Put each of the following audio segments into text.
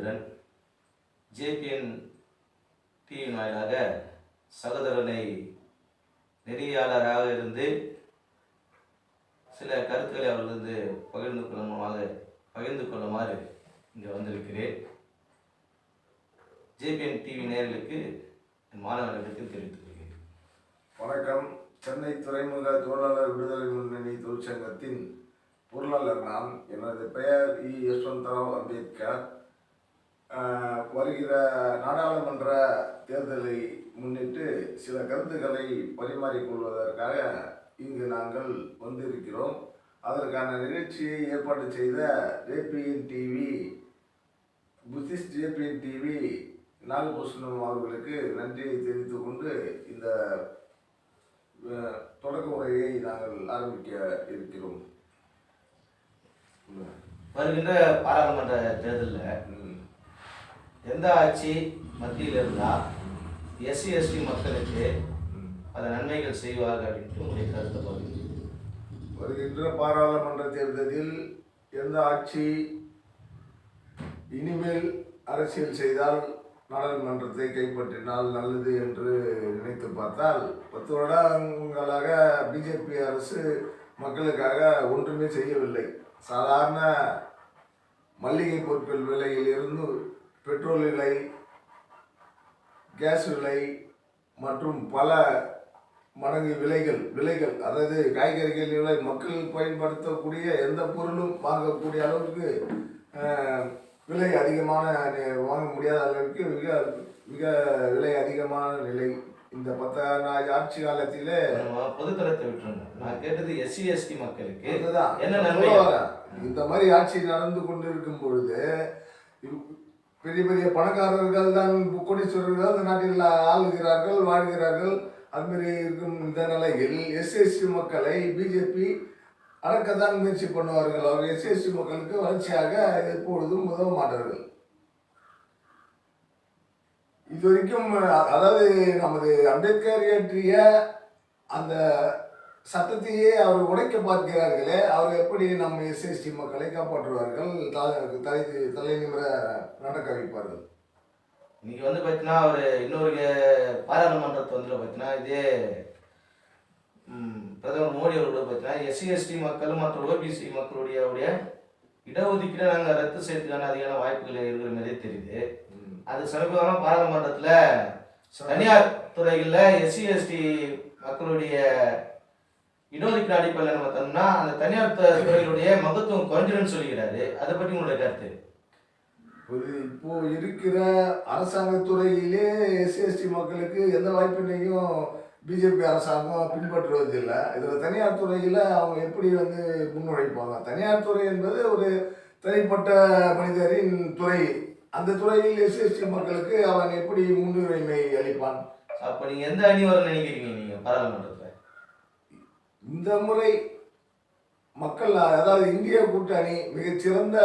Rajendran. JPN TV வாயிலாக சகோதரனை நெறியாளராக இருந்து சில கருத்துக்களை அவர்களிருந்து பகிர்ந்து கொள்ளுமாறு இங்கே வந்திருக்கிறேன். JPN டிவி நேயர்களுக்கு என் மாணவர்களுக்கு தெரிவித்துக் கொள்கிறேன். வணக்கம். சென்னை துறைமுக தொழிலாளர் விடுதலை முன்னணி தொழிற்சங்கத்தின் பொருளாளர் நான். எனது பெயர் யஷ்வந்தராவ் அம்பேத்கர். வருகிற நாடாளுமன்ற தேர்தலை முன்னிட்டு சில கருத்துக்களை பரிமாறிக்கொள்வதற்காக இங்கு நாங்கள் வந்திருக்கிறோம். அதற்கான நிகழ்ச்சியை ஏற்பாடு செய்த JPN TV, Buddhist JPN TV Nagabhushanam அவர்களுக்கு நன்றியை தெரிவித்துக் கொண்டு இந்த தொடக்க உரையை நாங்கள் ஆரம்பிக்க இருக்கிறோம். வருகின்ற பாராளுமன்ற தேர்தலில் எந்த ஆட்சி மத்தியில் இருந்தால் SC/ST மக்களுக்கு பல நன்மைகள் செய்வார்கள் அப்படின்ட்டு உங்களுடைய கருத்தை பகிர்ந்து. வருகின்ற பாராளுமன்ற தேர்தலில் எந்த ஆட்சி இனிமேல் அரசியல் செய்தால் நாடாளுமன்றத்தை கைப்பற்றினால் நல்லது என்று நினைத்து பார்த்தால் 10 வருடங்களாக பிஜேபி அரசு மக்களுக்காக ஒன்றுமே செய்யவில்லை. சாதாரண மல்லிகை பொருட்கள் விலையில் இருந்து பெட்ரோல் விலை, கேஸ் விலை மற்றும் பல மடங்கு விலைகள் அதாவது காய்கறிகள் விலை, மக்கள் பயன்படுத்தக்கூடிய எந்த பொருளும் வாங்கக்கூடிய அளவுக்கு விலை அதிகமான, வாங்க முடியாத அளவுக்கு மிக மிக விலை அதிகமான நிலை. இந்த 10 ஆட்சி காலத்திலே பொதுத்தளத்தை விட்டுருங்க. நான் கேட்டது SC/ST மக்களுக்கு இந்த மாதிரி ஆட்சி நடந்து கொண்டிருக்கும் பொழுது பெரிய பெரிய பணக்காரர்கள் தான், கோடீஸ்வரர்கள் அந்த நாட்டில் ஆளுகிறார்கள், வாழ்கிறார்கள். அதுமாரி இருக்கும் இந்த நிலையில் SC/ST மக்களை பிஜேபி அடக்கத்தான் முயற்சி பண்ணுவார்கள். அவர் SC/ST மக்களுக்கு வளர்ச்சியாக எப்பொழுதும் உதவ மாட்டார்கள். இதுவரைக்கும் அதாவது நமது அம்பேத்கர் இயற்றிய அந்த சட்டத்தையே அவர் உடைக்க பார்க்கிறார்களே, அவர் எப்படி நம்ம SC/ST மக்களை காப்பாற்றுவார்கள், தலை நிமிர நடக்க வைப்பார்கள்? இன்னைக்கு பார்த்தீங்கன்னா அவர் இன்னொரு பாராளுமன்றத்தை பார்த்தீங்கன்னா இதே பிரதமர் மோடி அவர்களோட பார்த்தீங்கன்னா SC/ST மக்களும் மற்ற OBC மக்களுடைய இடஒதுக்கீடு நாங்கள் ரத்து செய்யறதுக்கான அதிகான வாய்ப்புகள் இருக்கிற மாதிரியே தெரியுது. அது சமீபமான பாராளுமன்றத்தில் தனியார் துறைகளில் SC/ST மக்களுடைய இடஒதுக்கீடு அடிப்படையில் நம்ம பார்த்தோம்னா அந்த தனியார் துறைகளுடைய மகத்துவம் குறைஞ்சிருன்னு சொல்லிக்கிறாரு. அதை பற்றி உங்களுடைய கருத்து? இப்போ இருக்கிற அரசாங்கத்துறையிலே SC/ST மக்களுக்கு எந்த வாய்ப்பினையும் பிஜேபி அரசாங்கம் பின்பற்றுவதில்லை. இதில் தனியார் துறையில் அவங்க எப்படி முன்னுழைப்பாங்க? தனியார் துறை என்பது ஒரு தனிப்பட்ட மனிதரின் துறை. அந்த துறையில் SC/ST மக்களுக்கு அவன் எப்படி முன்னுரிமை அளிப்பான்? அப்போ நீங்கள் எந்த அணி வர நினைக்கிறீங்க நீங்கள் பாராளுமன்றத்தில்? இந்த முறை மக்கள், அதாவது இந்திய கூட்டணி மிகச்சிறந்த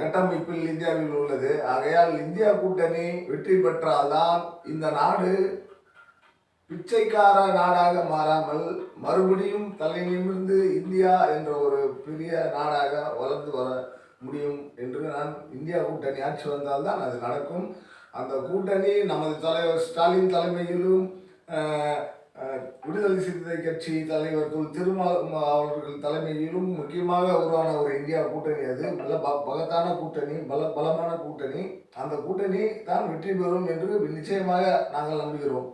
கட்டமைப்பில் இந்தியாவில் உள்ளது. ஆகையால் இந்தியா கூட்டணி வெற்றி பெற்றால்தான் இந்த நாடு பிச்சைக்கார நாடாக மாறாமல் மறுபடியும் தலை நிமிர்ந்து இந்தியா என்ற ஒரு பெரிய நாடாக வளர்ந்து வர முடியும் என்று நான், இந்தியா கூட்டணி ஆட்சி வந்தால்தான் அது நடக்கும். அந்த கூட்டணி நமது தலைவர் ஸ்டாலின் தலைமையிலும் விடுதலை சிறுத்தை கட்சி தலைவர் திருமாவளவன் அவர்கள் தலைமையிலும் முக்கியமாக உருவான ஒரு இந்தியா கூட்டணி. அது நல்ல பகத்தான கூட்டணி, பலமான கூட்டணி. அந்த கூட்டணி தான் வெற்றி பெறும் என்று நிச்சயமாக நாங்கள் நம்புகிறோம்.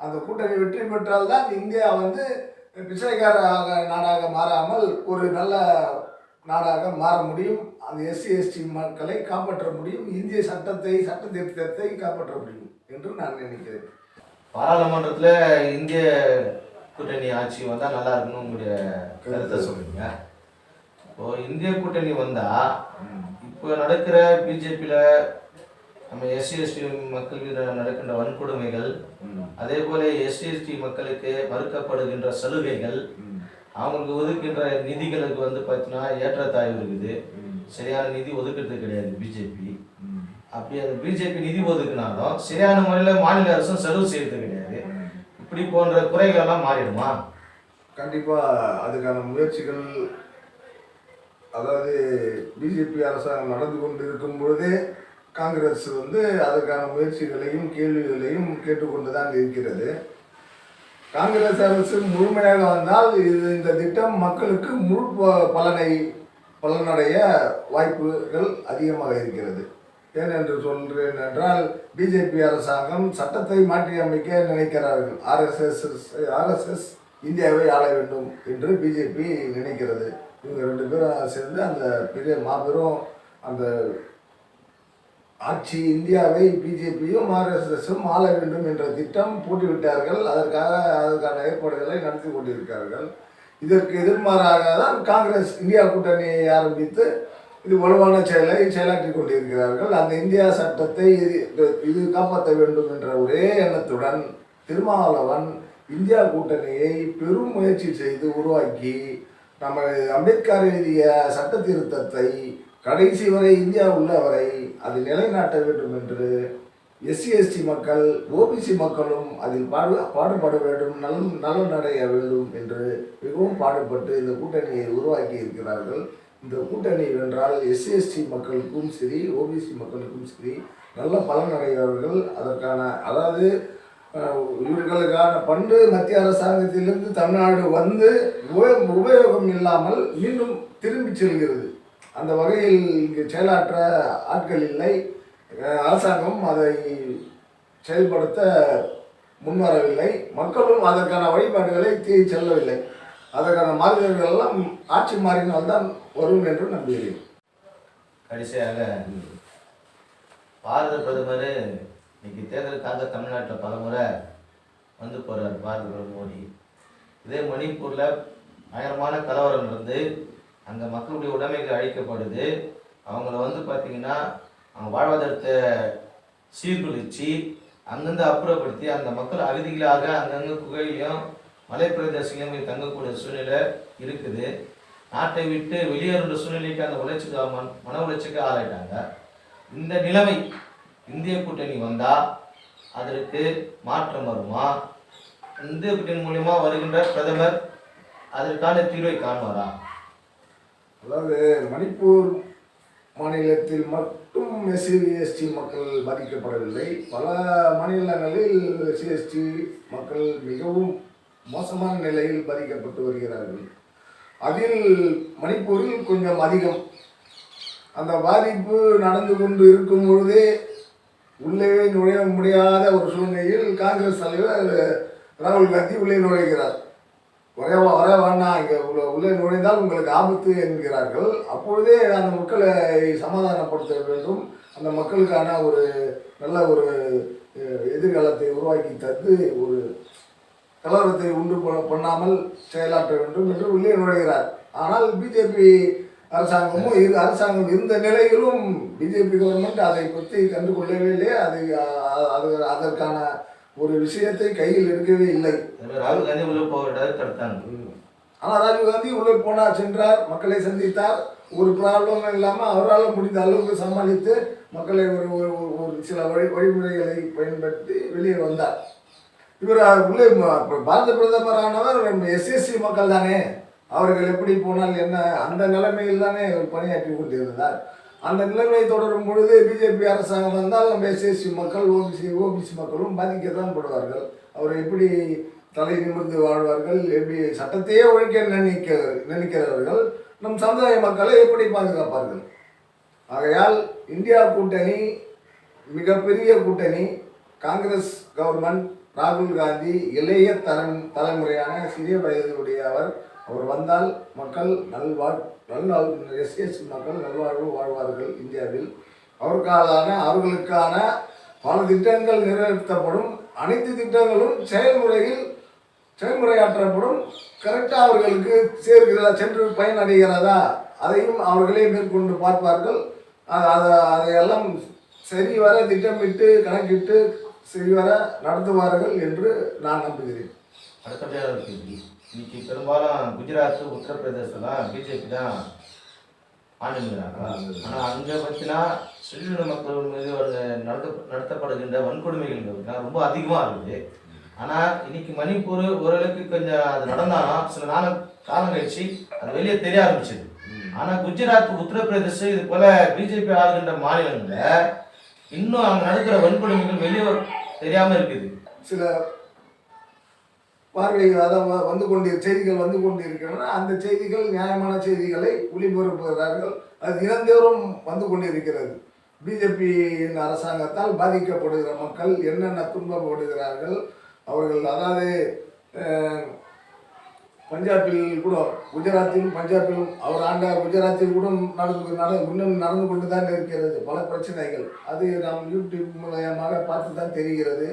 அந்த கூட்டணி வெற்றி பெற்றால்தான் இந்தியா பிச்சைக்கார நாடாக மாறாமல் ஒரு நல்ல நாடாக மாற முடியும். அந்த SC/ST மக்களை காப்பாற்ற முடியும். இந்திய சட்ட திருத்தத்தை காப்பாற்ற முடியும் என்று நான் நினைக்கிறேன். பாராளுமன்றத்தில் இந்திய கூட்டணி ஆட்சி வந்தால் நல்லா இருக்குன்னு உங்களுடைய கருத்தை சொல்றீங்க. இப்போ இந்திய கூட்டணி வந்தால் இப்போ நடக்கிற பிஜேபியில் நம்ம SC/ST மக்கள் நடக்கின்ற வன்கொடுமைகள், அதே போல SC/ST மக்களுக்கு மறுக்கப்படுகின்ற சலுகைகள், அவங்களுக்கு ஒதுக்கின்ற நிதிகளுக்கு பார்த்தீங்கன்னா ஏற்றத்தாழ்வு இருக்குது. சரியான நிதி ஒதுக்கிறது கிடையாது பிஜேபி. அப்படி அந்த பிஜேபி நிதி ஒதுக்குனாலும் சரியான முறையில் மாநில அரசும் செலவு செய்யறது கிடையாது. இப்படி போன்ற குறைகள் எல்லாம் மாறிடுமா? கண்டிப்பாக அதுக்கான முயற்சிகள் அதாவது பிஜேபி அரசாங்கம் நடந்து கொண்டு இருக்கும் பொழுதே காங்கிரஸ் அதற்கான முயற்சிகளையும் கேள்விகளையும் கேட்டுக்கொண்டு தான் இருக்கிறது. காங்கிரஸ் அரசு முழுமையாக வந்தால் இந்த திட்டம் மக்களுக்கு முழு பலனடைய வாய்ப்புகள் அதிகமாக இருக்கிறது. ஏனென்று சொல்கிறேன் என்றால், பிஜேபி அரசாங்கம் சட்டத்தை மாற்றி அமைக்க நினைக்கிறார்கள். ஆர்எஸ்எஸ் இந்தியாவை ஆள வேண்டும் என்று பிஜேபி நினைக்கிறது. இவங்க 2 பேரும் சேர்ந்து அந்த பெரிய மாபெரும் அந்த ஆட்சி இந்தியாவை பிஜேபியும் ஆர்எஸ்எஸும் ஆள வேண்டும் என்ற திட்டம் போட்டுவிட்டார்கள். அதற்கான ஏற்பாடுகளை நடத்தி கொண்டிருக்கிறார்கள். இதற்கு எதிர்மாறாக தான் காங்கிரஸ் இந்தியா கூட்டணியை ஆரம்பித்து இது வலுவான செயலாற்றி கொண்டிருக்கிறார்கள். அந்த இந்தியா சட்டத்தை இது காப்பாற்ற வேண்டும் என்ற ஒரே எண்ணத்துடன் திருமாவளவன் இந்தியா கூட்டணியை பெரும் முயற்சி செய்து உருவாக்கி நம்ம அம்பேத்கர் எழுதிய சட்ட திருத்தத்தை கடைசி வரை இந்தியா உள்ளவரை அது நிலைநாட்ட வேண்டும் என்று SC/ST மக்கள், OBC மக்களும் அதில் பாடுபட வேண்டும், நலனடைய வேண்டும் என்று மிகவும் பாடுபட்டு இந்த கூட்டணியை உருவாக்கி இருக்கிறார்கள். இந்த கூட்டணி வென்றால் SC/ST மக்களுக்கும் சரி, OBC மக்களுக்கும் சரி நல்ல பலனடைவார்கள். அதற்கான அதாவது இவர்களுக்கான பண்டு மத்திய அரசாங்கத்திலிருந்து தமிழ்நாடு உபயோகம் இல்லாமல் மீண்டும் திரும்பி செல்கிறது. அந்த வகையில் இங்கு செயலாற்ற ஆட்கள் இல்லை. அரசாங்கம் அதை செயல்படுத்த முன்வரவில்லை. மக்களும் அதற்கான வழிபாடுகளை செல்லவில்லை. அதற்கான மாறுதல்கள் எல்லாம் ஆட்சி மாறினால்தான் வரும் என்று நம்புகிறேன். கடைசியாக பாரத பிரதமர் இன்னைக்கு தேர்தலுக்காக தமிழ்நாட்டில் பல முறை வந்து போகிறார் பாரத பிரதமர் மோடி. இதே மணிப்பூரில் பயங்கரமான கலவரம் இருந்து அங்கே மக்களுடைய உடைமைகள் அழிக்கப்படுது. அவங்கள பார்த்தீங்கன்னா அவங்க வாழ்வாதாரத்தை சீர்குலைச்சி அங்கேருந்து அப்புறப்படுத்தி அந்த மக்கள் அகதிகளாக அங்கங்கே குகையிலையும் மலை பிரதேசங்களையும் தங்கக்கூடிய சூழ்நிலை இருக்குது. நாட்டை விட்டு வெளியேறுன்ற சூழ்நிலைக்கு அந்த மன உளைச்சிக்கு ஆளாயிட்டாங்க. இந்த நிலைமை இந்திய கூட்டணி வந்தால் அதற்கு மாற்றம் வருமா? இந்திய கூட்டணி மூலியமா வருகின்ற பிரதமர் அதற்கான தீர்வை காணுவாரா? அதாவது மணிப்பூர் மாநிலத்தில் மட்டும் SC/ST மக்கள் பாதிக்கப்படவில்லை. பல மாநிலங்களில் SC/ST மக்கள் மிகவும் மோசமான நிலையில் பாதிக்கப்பட்டு வருகிறார்கள். அதில் மணிப்பூரில் கொஞ்சம் அதிகம். அந்த பாதிப்பு நடந்து கொண்டு இருக்கும் பொழுதே உள்ளே நுழைய முடியாத ஒரு சூழ்நிலையில் காங்கிரஸ் தலைவர் ராகுல் காந்தி உள்ளே நுழைகிறார். வர வேணாம், இங்கே உள்ளே நுழைந்தால் உங்களுக்கு ஆபத்து என்கிறார்கள். அப்பொழுதே அந்த மக்களை சமாதானப்படுத்த வேண்டும், அந்த மக்களுக்கான ஒரு நல்ல ஒரு எதிர்காலத்தை உருவாக்கி தந்து ஒரு கலவரத்தை உண்டு பண்ணாமல் செயலாற்ற வேண்டும் என்று உள்ளே நுழைகிறார். ஆனால் பிஜேபி அரசாங்கம் இருந்த நிலையிலும் பிஜேபி கவர்மெண்ட் அதை பற்றி கண்டுகொள்ளவே இல்லை. அதற்கான ஒரு விஷயத்தை கையில் எடுக்கவே இல்லை. ராகுல் காந்தி உள்ளே போகிறார். ஆனால் ராகுல் காந்தி உள்ளே சென்றார், மக்களை சந்தித்தார். ஒரு ப்ராப்ளம் இல்லாமல் அவரால் முடிந்த அளவுக்கு சமாளித்து மக்களை ஒரு சில வழிமுறைகளை பயன்படுத்தி வெளியே வந்தார். இவர் உள்ளே பாரத பிரதமரானவர் SC/ST மக்கள் தானே, அவர்கள் எப்படி போனால் என்ன, அந்த நிலைமையில் தானே இவர் பணியாற்றி கொண்டிருந்தார். அந்த நிலைமை தொடரும் பொழுது பிஜேபி அரசாங்கம் வந்தால் நம்ம SC/ST மக்கள், OBC மக்களும் பாதிக்கத்தான் படுவார்கள். அவர் எப்படி தலை நிமிர்ந்து வாழ்வார்கள்? எப்படி சட்டத்தையே ஒழிக்க நினைக்கிறவர்கள் நம் சமுதாய மக்களை எப்படி பாதுகாப்பார்கள்? ஆகையால் இந்தியா கூட்டணி மிகப்பெரிய கூட்டணி. காங்கிரஸ் கவர்மெண்ட், ராகுல் காந்தி இளைய தலைமுறையான சிறிய வயதுடைய அவர் வந்தால் மக்கள் SC/ST மக்கள் நல்வாழ்வு வாழ்வார்கள். இந்தியாவில் அவர்களுக்கான பல திட்டங்கள் நிறைவேற்றப்படும். அனைத்து திட்டங்களும் செயல்முறையாற்றப்படும். கரெக்டாக அவர்களுக்கு சென்று பயனடைகிறதா அதையும் அவர்களே மேற்கொண்டு பார்ப்பார்கள். அதையெல்லாம் சரிவர திட்டமிட்டு கணக்கிட்டு சரிவர நடத்துவார்கள் என்று நான் நம்புகிறேன். அடுத்தபடியாக இன்னைக்கு பெரும்பாலும் குஜராத், உத்தரப்பிரதேசலாம் பிஜேபி தான் ஆண்டுங்கிறாங்க. ஆனால் அங்கே பார்த்தீங்கன்னா சிறுபான்மை மக்கள் மீது நடத்தப்படுகின்ற வன்கொடுமைகள் ரொம்ப அதிகமாக இருக்குது. ஆனால் இன்னைக்கு மணிப்பூர் ஓரளவுக்கு கொஞ்சம் அது நடந்தாலும் சில காலம் கழிச்சு அது வெளியே தெரிய ஆரம்பிச்சது. ஆனா குஜராத், உத்தரப்பிரதேசம் இது போல பிஜேபி ஆளுகின்ற மாநிலங்கள்ல இன்னும் அங்க நடக்கிற வன்கொடுமைகள் வெளியே தெரியாம இருக்குது. சில பார்வை அதாவது செய்திகள் வந்து கொண்டிருக்கின்றன. அந்த செய்திகள் நியாயமான செய்திகளை ஒளிபரப்புகிறார்கள். அது தினந்தோறும் வந்து கொண்டிருக்கிறது. பிஜேபியின் அரசாங்கத்தால் பாதிக்கப்படுகிற மக்கள் என்னென்ன துன்பப்படுகிறார்கள், அவர்கள் அதாவது பஞ்சாபில் கூட, குஜராத்திலும் பஞ்சாபிலும் அவர் ஆண்ட குஜராத்தில் கூட இன்னும் நடந்து கொண்டு தான் இருக்கிறது பல பிரச்சனைகள். அது நாம் யூடியூப் மூலமாக பார்த்து தான் தெரிகிறது.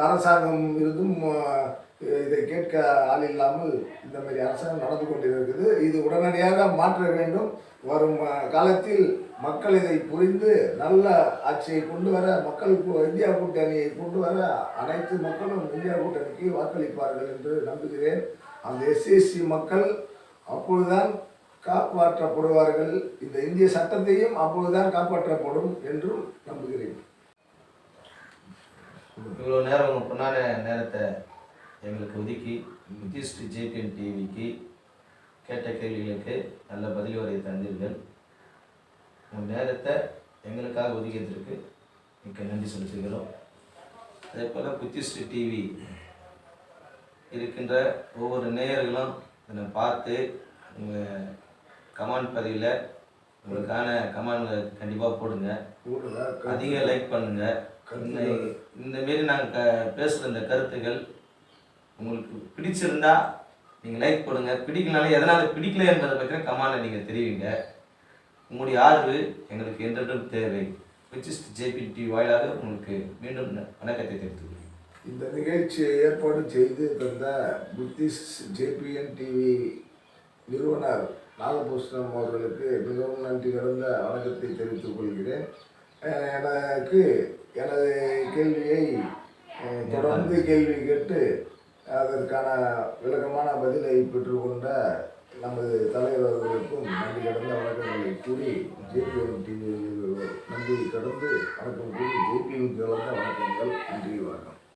அரசாங்கம் இருந்தும் இதை கேட்க ஆள் இல்லாமல் இந்த மாதிரி அரசாங்கம் நடந்து கொண்டிருக்குது. இது உடனடியாக மாற்ற வேண்டும். வரும் காலத்தில் மக்கள் இதை புரிந்து நல்ல ஆட்சியை கொண்டு வர, இந்தியா கூட்டணியை கொண்டு வர அனைத்து மக்களும் இந்தியா கூட்டணிக்கு வாக்களிப்பார்கள் என்று நம்புகிறேன். அந்த எஸ்சிஎஸ்சி மக்கள் அப்பொழுதுதான் காப்பாற்றப்படுவார்கள். இந்த இந்திய சட்டத்தையும் அப்பொழுதுதான் காப்பாற்றப்படும் என்றும் நம்புகிறேன். இவ்வளோ நேரம் உங்கள் பொண்ணான நேரத்தை எங்களுக்கு ஒதுக்கி புத்திஸ்ட் ஜேபிஎன் டிவிக்கு கேட்ட கேள்விகளுக்கு நல்ல பதில் வரையை தந்தீர்கள். உங்கள் நேரத்தை எங்களுக்காக ஒதுக்கியதற்கு மிக்க நன்றி செலுத்துகிறோம். அதே போல் புத்திஸ்ட் டிவி இருக்கின்ற ஒவ்வொரு நேயர்களும் இதனை பார்த்து உங்கள் கமெண்ட் பதிவில் உங்களுக்கான கமெண்ட் கண்டிப்பாக போடுங்க, அதிக லைக் பண்ணுங்கள். இந்தமாரி நாங்கள் பேசுகிற இந்த கருத்துக்கள் உங்களுக்கு பிடிச்சிருந்தா நீங்கள் லைக் போடுங்க. பிடிக்கலனாலும் எதனால் பிடிக்கல என்பதை பற்றின கமெண்ட்டை நீங்கள் தெரிவிங்க. உங்களுடைய ஆதரவு எங்களுக்கு என்றென்றும் தேவை. புத்திஸ்ட் ஜேபிஎன் டிவி வாயிலாக உங்களுக்கு மீண்டும் வணக்கத்தை தெரிவித்துள்ளேன். இந்த நிகழ்ச்சியை ஏற்பாடு செய்து தந்த புத்திஸ்ட் ஜேபிஎன் டிவி நிறுவனர் நாகபூஷணம் அவர்களுக்கு மிகவும் நன்றி கலந்த வணக்கத்தை தெரிவித்துக் கொள்கிறேன். எனக்கு எனது கேள்வியை தொடர்ந்து கேள்வி கேட்டு அதற்கான விளக்கமான பதிலை பெற்றுக்கொண்ட நமது தலைவர்களுக்கும் நன்றி கடந்த வணக்கங்களை கூறி, ஜேபிஎன் டிவி நன்றி கடந்து வணக்கம் கூறி, ஜேபிஎன் கலந்த வணக்கங்கள். நன்றி, வணக்கம்.